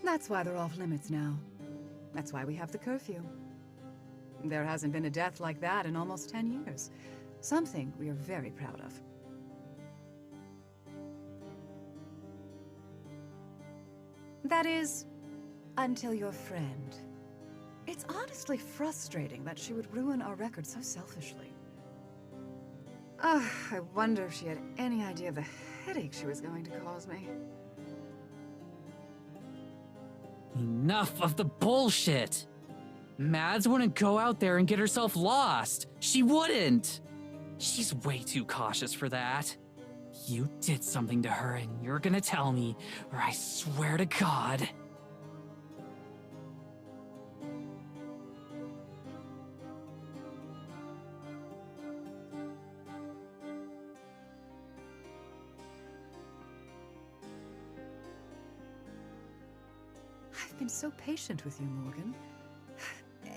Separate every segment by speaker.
Speaker 1: That's why they're off limits now. That's why we have the curfew. There hasn't been a death like that in almost 10 years. Something we are very proud of. That is, until your friend. It's honestly frustrating that she would ruin our record so selfishly. I wonder if she had any idea of the headache she was going to cause me.
Speaker 2: Enough of the bullshit! Mads wouldn't go out there and get herself lost. She wouldn't! She's way too cautious for that. You did something to her and you're gonna tell me, or I swear to God.
Speaker 1: I've been so patient with you, Morgan.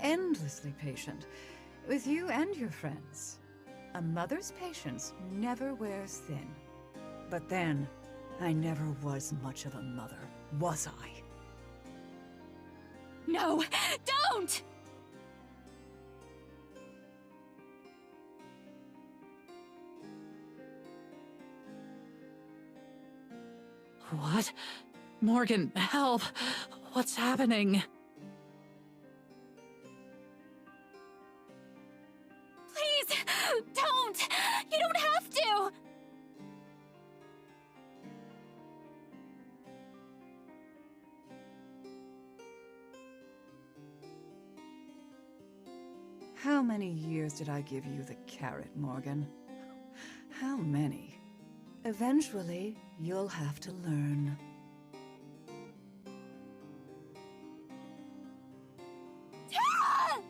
Speaker 1: Endlessly patient. With you and your friends. A mother's patience never wears thin. But then, I never was much of a mother, was I?
Speaker 3: No, don't!
Speaker 2: What? Morgan, help! What's happening?
Speaker 3: Please, don't! You don't have to!
Speaker 1: How many years did I give you the carrot, Morgan? How many? Eventually, you'll have to learn.
Speaker 3: Tara!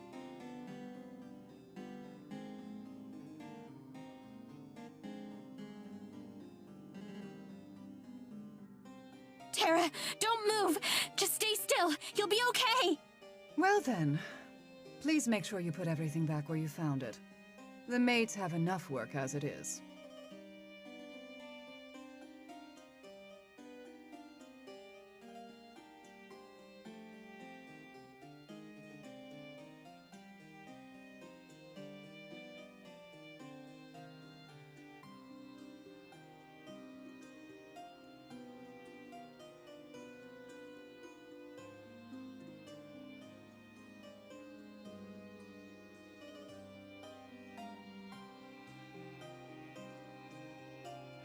Speaker 3: Tara, don't move! Just stay still! You'll be okay!
Speaker 1: Well then, please make sure you put everything back where you found it. The maids have enough work as it is.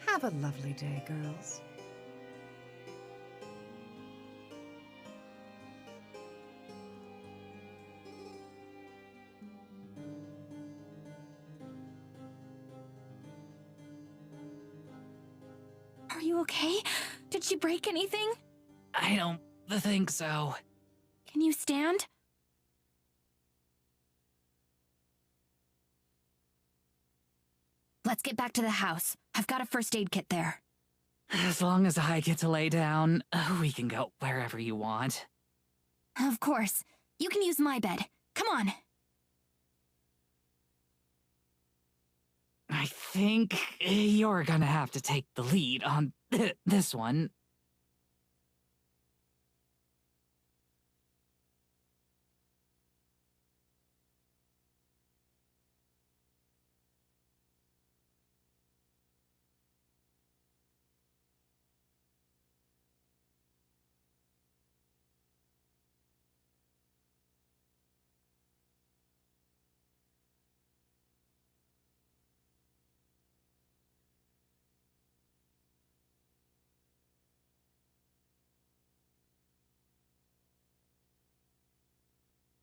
Speaker 1: Have a lovely day, girls.
Speaker 3: Are you okay? Did she break anything?
Speaker 2: I don't think so.
Speaker 3: Can you stand? Let's get back to the house. I've got a first aid kit there.
Speaker 2: As long as I get to lay down, we can go wherever you want.
Speaker 3: Of course. You can use my bed. Come on.
Speaker 2: I think you're gonna have to take the lead on this one.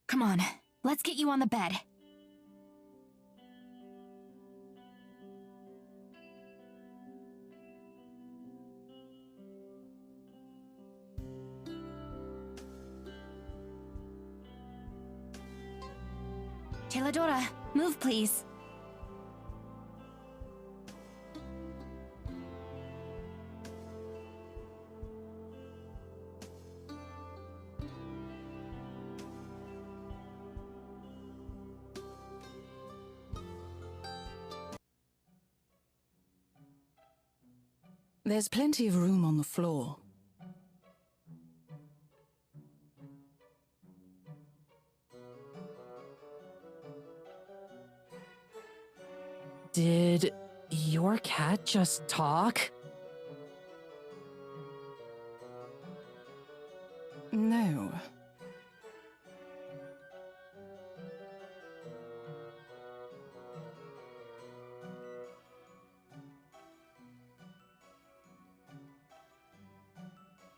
Speaker 3: Come on. Let's get you on the bed. Teladora, move please.
Speaker 4: There's plenty of room on the floor.
Speaker 2: Did your cat just talk?
Speaker 4: No.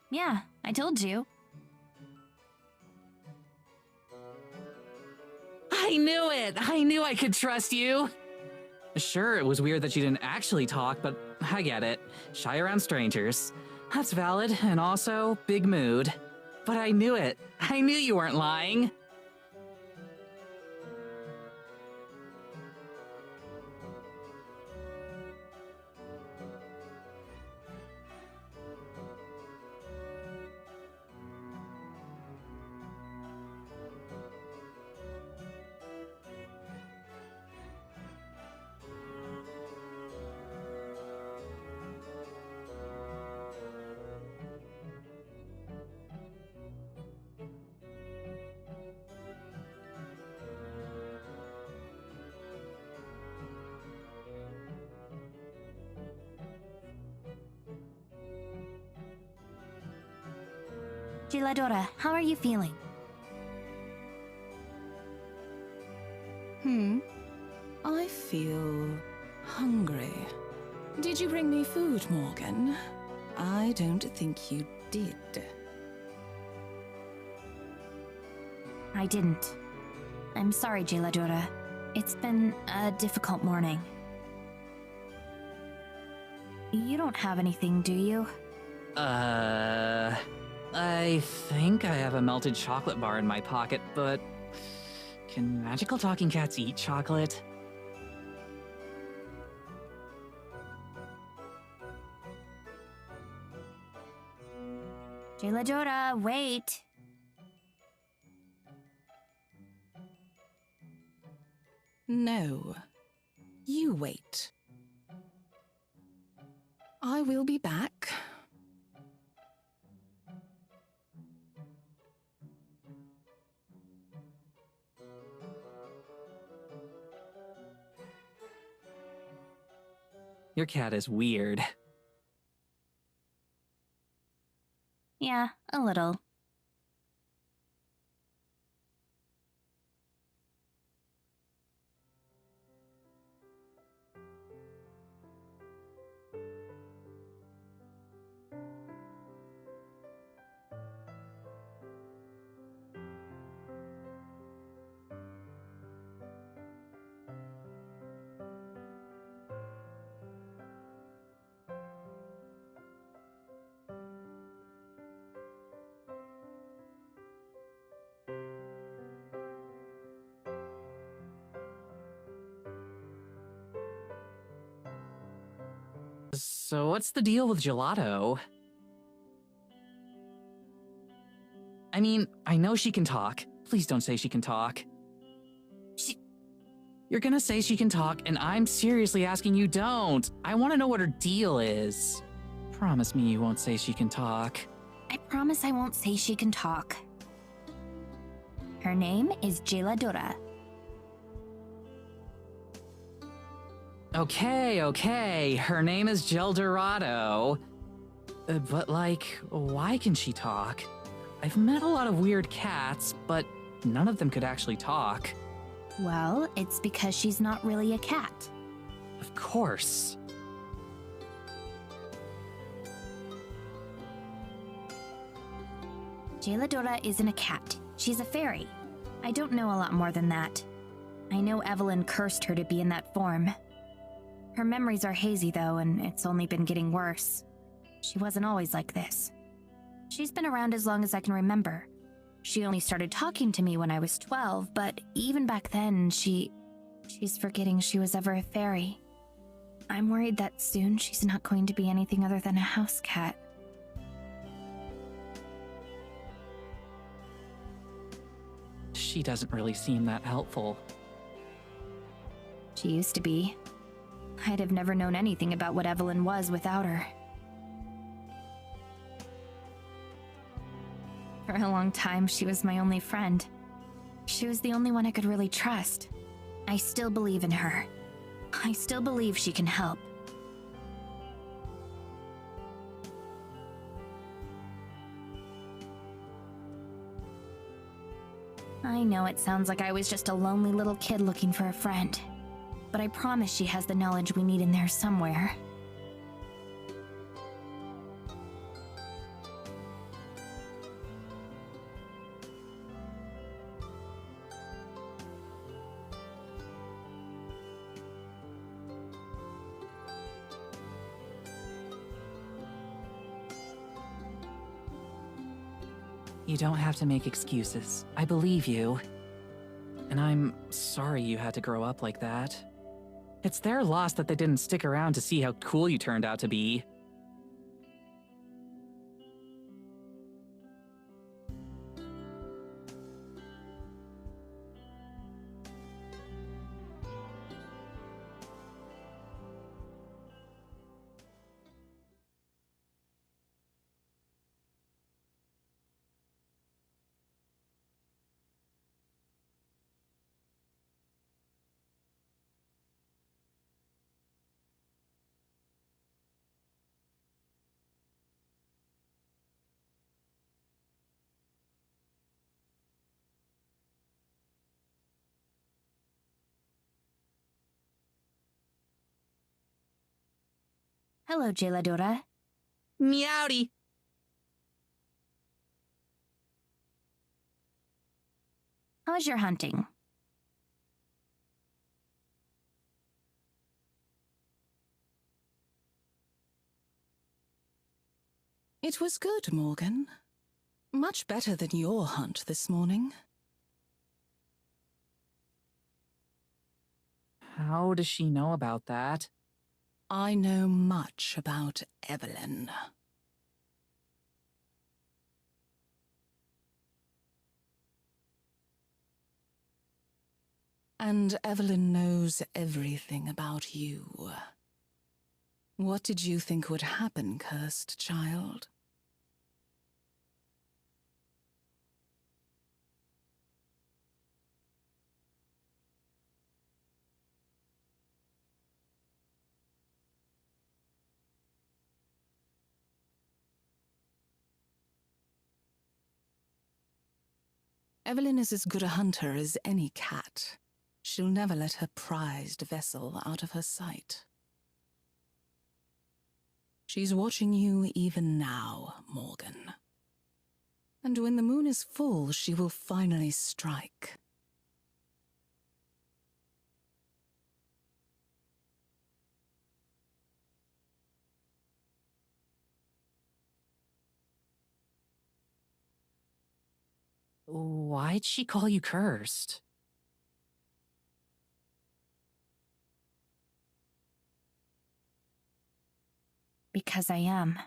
Speaker 3: Yeah, I told you.
Speaker 2: I knew it! I knew I could trust you! Sure, it was weird that you didn't actually talk, but I get it. Shy around strangers. That's valid, and also, big mood. But I knew it. I knew you weren't lying.
Speaker 3: Giladora, how are you feeling?
Speaker 4: I feel hungry. Did you bring me food, Morgan? I don't think you did.
Speaker 3: I didn't. I'm sorry, Giladora. It's been a difficult morning. You don't have anything, do you?
Speaker 2: I think I have a melted chocolate bar in my pocket, but can magical talking cats eat chocolate?
Speaker 3: Giladora, wait.
Speaker 4: No. You wait. I will be back.
Speaker 2: Your cat is weird.
Speaker 3: Yeah, a little.
Speaker 2: So what's the deal with gelato? I mean, I know she can talk. Please don't say she can talk. You're gonna say she can talk, and I'm seriously asking you don't. I want to know what her deal is. Promise me you won't say she can talk.
Speaker 3: I promise I won't say she can talk. Her name is Giladora.
Speaker 2: Okay. Her name is Geldorado. But like, why can she talk? I've met a lot of weird cats, but none of them could actually talk.
Speaker 3: Well, it's because she's not really a cat.
Speaker 2: Of course.
Speaker 3: Giladora isn't a cat. She's a fairy. I don't know a lot more than that. I know Evelyn cursed her to be in that form. Her memories are hazy, though, and it's only been getting worse. She wasn't always like this. She's been around as long as I can remember. She only started talking to me when I was 12, but even back then, she's forgetting she was ever a fairy. I'm worried that soon she's not going to be anything other than a house cat.
Speaker 2: She doesn't really seem that helpful.
Speaker 3: She used to be. I'd have never known anything about what Evelyn was without her. For a long time, she was my only friend. She was the only one I could really trust. I still believe in her. I still believe she can help. I know it sounds like I was just a lonely little kid looking for a friend, but I promise she has the knowledge we need in there somewhere.
Speaker 2: You don't have to make excuses. I believe you. And I'm sorry you had to grow up like that. It's their loss that they didn't stick around to see how cool you turned out to be.
Speaker 3: Hello, Jeladora.
Speaker 2: Meowdy!
Speaker 3: How's your hunting?
Speaker 4: It was good, Morgan. Much better than your hunt this morning.
Speaker 2: How does she know about that?
Speaker 4: I know much about Evelyn. And Evelyn knows everything about you. What did you think would happen, cursed child? Evelyn is as good a hunter as any cat. She'll never let her prized vessel out of her sight. She's watching you even now, Morgan. And when the moon is full, she will finally strike.
Speaker 2: Why'd she call you cursed?
Speaker 3: Because I am.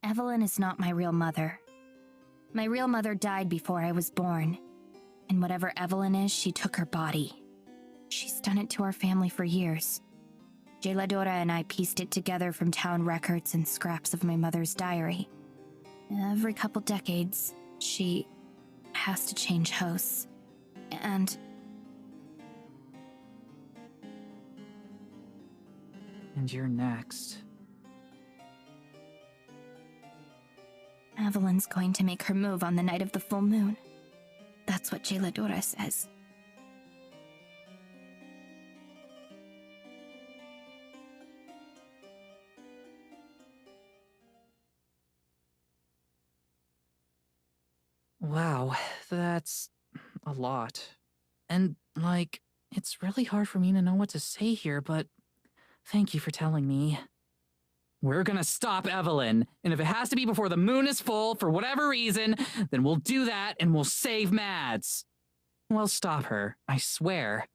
Speaker 3: Evelyn is not my real mother. My real mother died before I was born. And whatever Evelyn is, she took her body. She's done it to our family for years. Jeladora and I pieced it together from town records and scraps of my mother's diary. Every couple decades, she has to change hosts. And
Speaker 2: you're next.
Speaker 3: Evelyn's going to make her move on the night of the full moon. That's what Jeladora says.
Speaker 2: Wow, that's a lot. And, like, it's really hard for me to know what to say here, but thank you for telling me. We're gonna stop Evelyn, and if it has to be before the moon is full for whatever reason, then we'll do that and we'll save Mads. We'll stop her, I swear.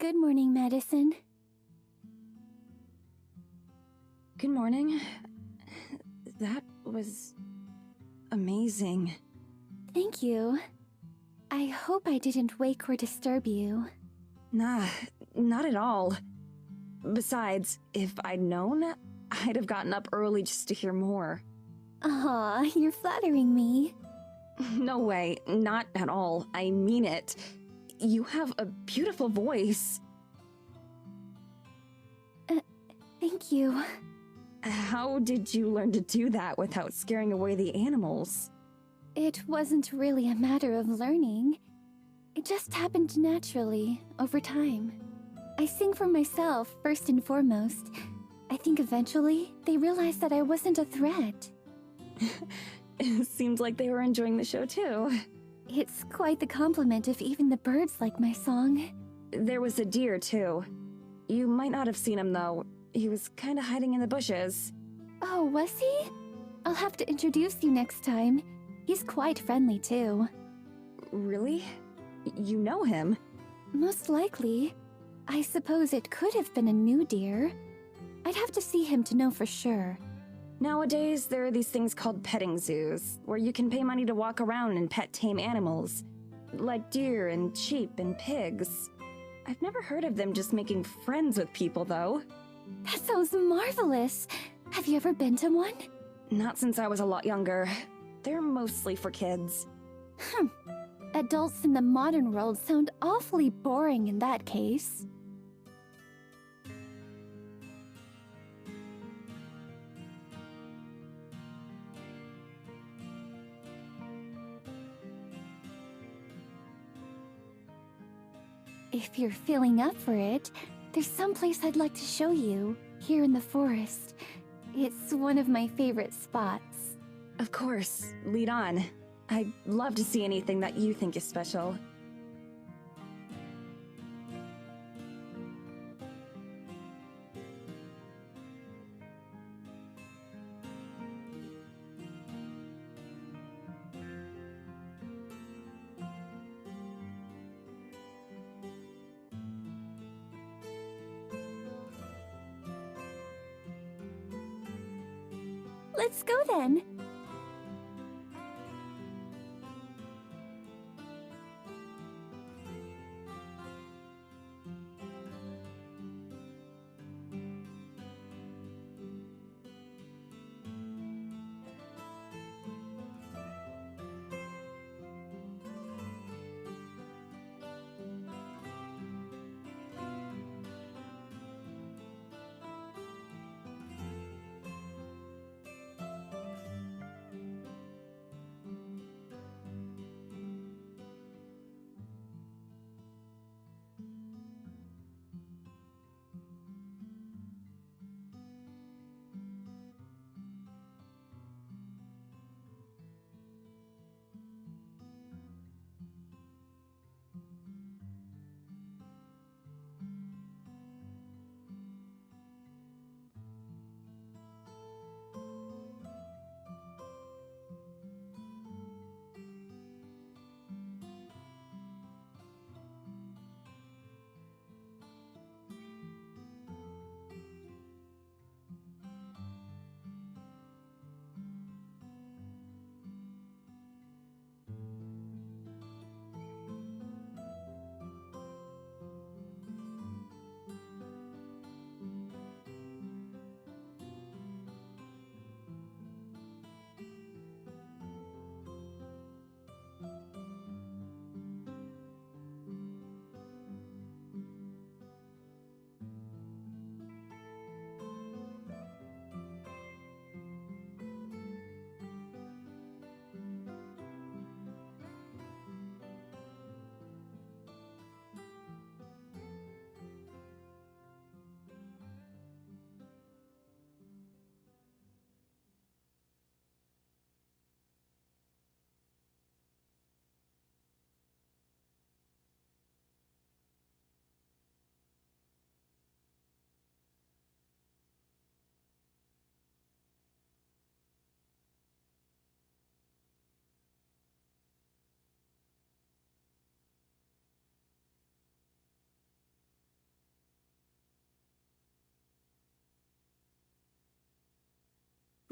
Speaker 5: Good morning, Madison.
Speaker 4: Good morning. That was amazing.
Speaker 5: Thank you. I hope I didn't wake or disturb you.
Speaker 4: Nah, not at all. Besides, if I'd known, I'd have gotten up early just to hear more.
Speaker 5: Aw, you're flattering me.
Speaker 4: No way, not at all. I mean it. You have a beautiful voice.
Speaker 5: Thank you.
Speaker 4: How did you learn to do that without scaring away the animals?
Speaker 5: It wasn't really a matter of learning. It just happened naturally, over time. I sing for myself, first and foremost. I think eventually, they realized that I wasn't a threat.
Speaker 4: It seems like they were enjoying the show too.
Speaker 5: It's quite the compliment if even the birds like my song.
Speaker 4: There was a deer too. You might not have seen him though. He was kinda hiding in the bushes.
Speaker 5: Oh, was he? I'll have to introduce you next time. He's quite friendly too.
Speaker 4: Really? You know him?
Speaker 5: Most likely. I suppose it could have been a new deer. I'd have to see him to know for sure.
Speaker 4: Nowadays, there are these things called petting zoos, where you can pay money to walk around and pet tame animals. Like deer and sheep and pigs. I've never heard of them just making friends with people, though.
Speaker 5: That sounds marvelous. Have you ever been to one?
Speaker 4: Not since I was a lot younger. They're mostly for kids.
Speaker 5: Adults in the modern world sound awfully boring in that case. If you're feeling up for it, there's someplace I'd like to show you, here in the forest. It's one of my favorite spots.
Speaker 4: Of course, lead on. I'd love to see anything that you think is special.
Speaker 5: Let's go then.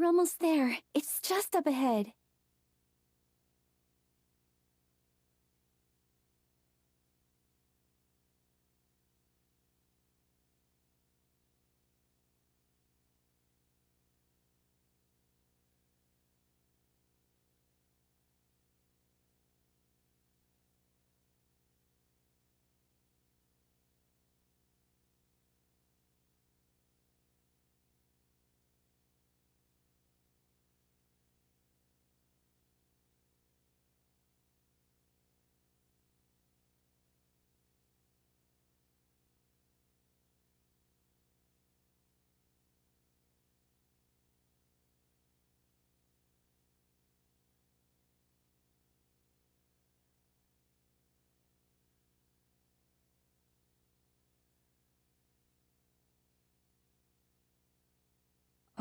Speaker 5: We're almost there. It's just up ahead.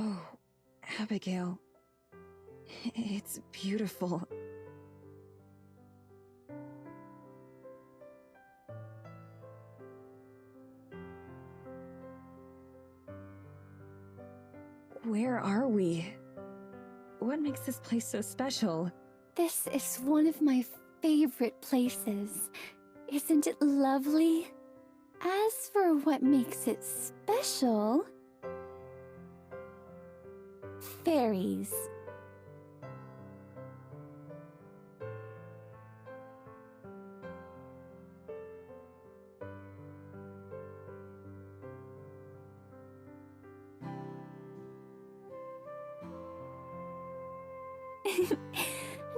Speaker 4: Oh, Abigail. It's beautiful. Where are we? What makes this place so special?
Speaker 5: This is one of my favorite places. Isn't it lovely? As for what makes it special... fairies.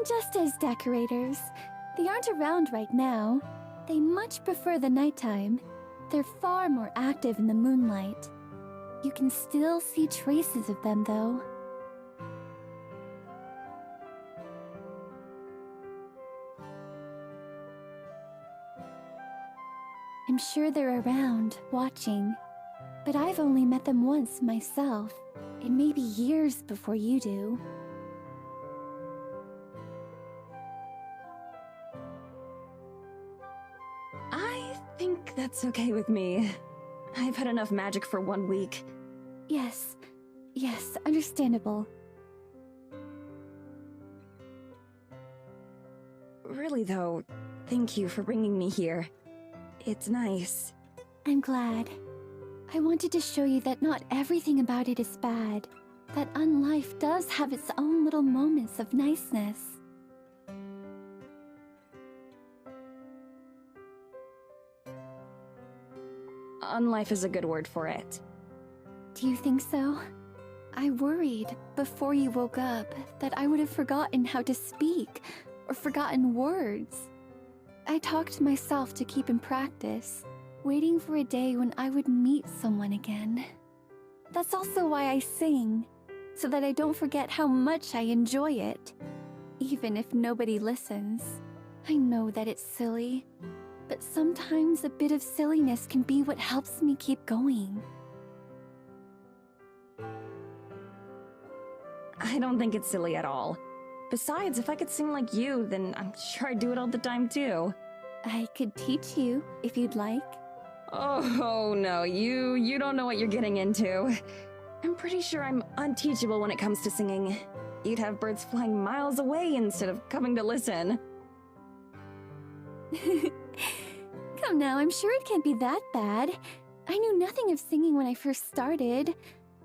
Speaker 5: Just as decorators. They aren't around right now. They much prefer the nighttime. They're far more active in the moonlight. You can still see traces of them, though. I'm sure they're around, watching. But I've only met them once myself. It may be years before you do.
Speaker 4: I think that's okay with me. I've had enough magic for 1 week.
Speaker 5: Yes, understandable.
Speaker 4: Really though, thank you for bringing me here. It's nice.
Speaker 5: I'm glad. I wanted to show you that not everything about it is bad. That unlife does have its own little moments of niceness.
Speaker 4: Unlife is a good word for it.
Speaker 5: Do you think so? I worried before you woke up that I would have forgotten how to speak or forgotten words. I talked myself to keep in practice, waiting for a day when I would meet someone again. That's also why I sing, so that I don't forget how much I enjoy it, even if nobody listens. I know that it's silly, but sometimes a bit of silliness can be what helps me keep going.
Speaker 4: I don't think it's silly at all. Besides, if I could sing like you, then I'm sure I'd do it all the time too.
Speaker 5: I could teach you, if you'd like.
Speaker 4: Oh no, you don't know what you're getting into. I'm pretty sure I'm unteachable when it comes to singing. You'd have birds flying miles away instead of coming to listen.
Speaker 5: Come now, I'm sure it can't be that bad. I knew nothing of singing when I first started.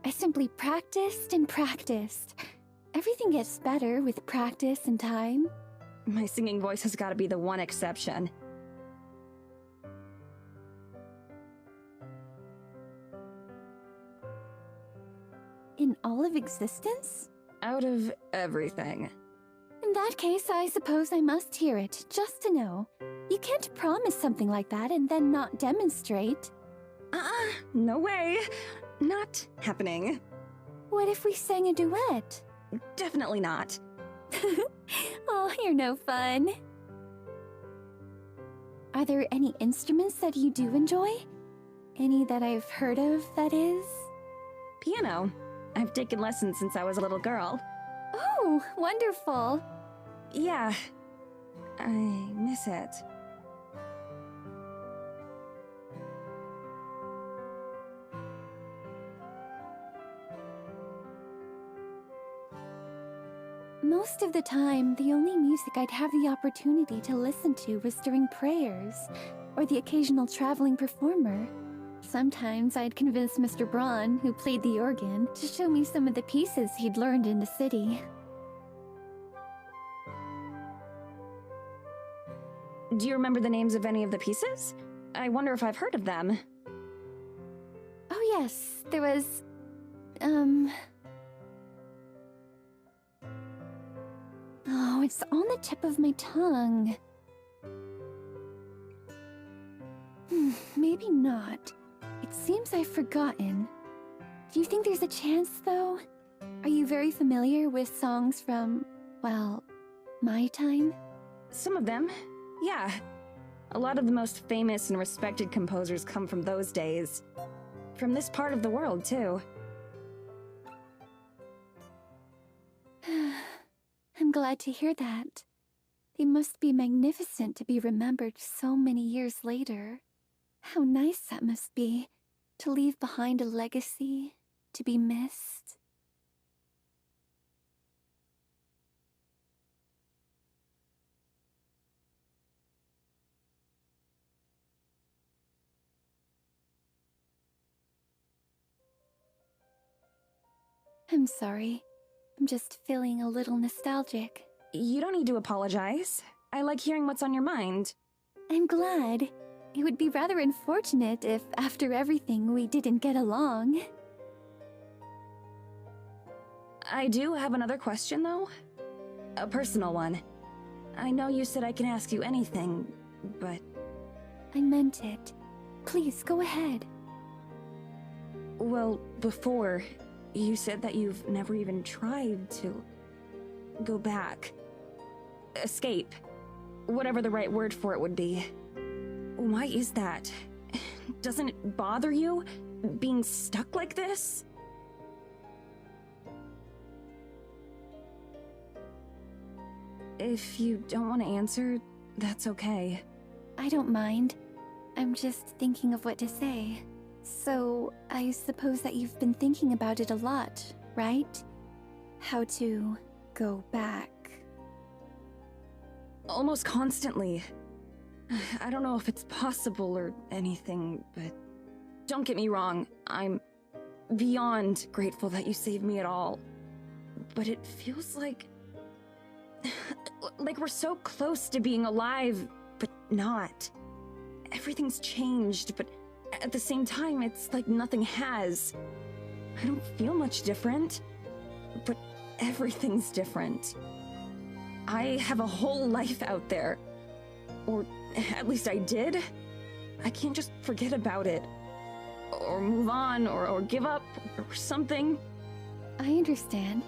Speaker 5: I simply practiced and practiced. Everything gets better with practice and time.
Speaker 4: My singing voice has got to be the one exception.
Speaker 5: In all of existence?
Speaker 4: Out of everything.
Speaker 5: In that case, I suppose I must hear it, just to know. You can't promise something like that and then not demonstrate.
Speaker 4: No way. Not happening.
Speaker 5: What if we sang a duet?
Speaker 4: Definitely not.
Speaker 5: Oh, you're no fun. Are there any instruments that you do enjoy? Any that I've heard of, that is?
Speaker 4: Piano. I've taken lessons since I was a little girl.
Speaker 5: Oh, wonderful.
Speaker 4: Yeah. I miss it.
Speaker 5: Most of the time, the only music I'd have the opportunity to listen to was during prayers, or the occasional traveling performer. Sometimes I'd convince Mr. Braun, who played the organ, to show me some of the pieces he'd learned in the city.
Speaker 4: Do you remember the names of any of the pieces? I wonder if I've heard of them.
Speaker 5: Oh yes, there was... Oh, it's on the tip of my tongue. Maybe not. It seems I've forgotten. Do you think there's a chance, though? Are you very familiar with songs from, well, my time?
Speaker 4: Some of them, yeah. A lot of the most famous and respected composers come from those days. From this part of the world, too.
Speaker 5: I'm glad to hear that. They must be magnificent to be remembered so many years later. How nice that must be, to leave behind a legacy, to be missed. I'm sorry. I'm just feeling a little nostalgic.
Speaker 4: You don't need to apologize. I like hearing what's on your mind.
Speaker 5: I'm glad. It would be rather unfortunate if, after everything, we didn't get along.
Speaker 4: I do have another question, though. A personal one. I know you said I can ask you anything, but...
Speaker 5: I meant it. Please, go ahead.
Speaker 4: Well, before, you said that you've never even tried to... go back. Escape. Whatever the right word for it would be. Why is that? Doesn't it bother you, being stuck like this? If you don't want to answer, that's okay.
Speaker 5: I don't mind. I'm just thinking of what to say. So, I suppose that you've been thinking about it a lot, right? How to go back.
Speaker 4: Almost constantly. I don't know if it's possible or anything, but don't get me wrong, I'm beyond grateful that you saved me at all. But it feels like we're so close to being alive, but not. Everything's changed, but at the same time, it's like nothing has. I don't feel much different, but everything's different. I have a whole life out there. Or at least I did. I can't just forget about it. Or move on, or give up, or something.
Speaker 5: I understand.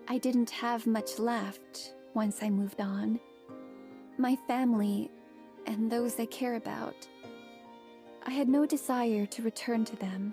Speaker 5: I didn't have much left once I moved on. My family, and those I care about. I had no desire to return to them.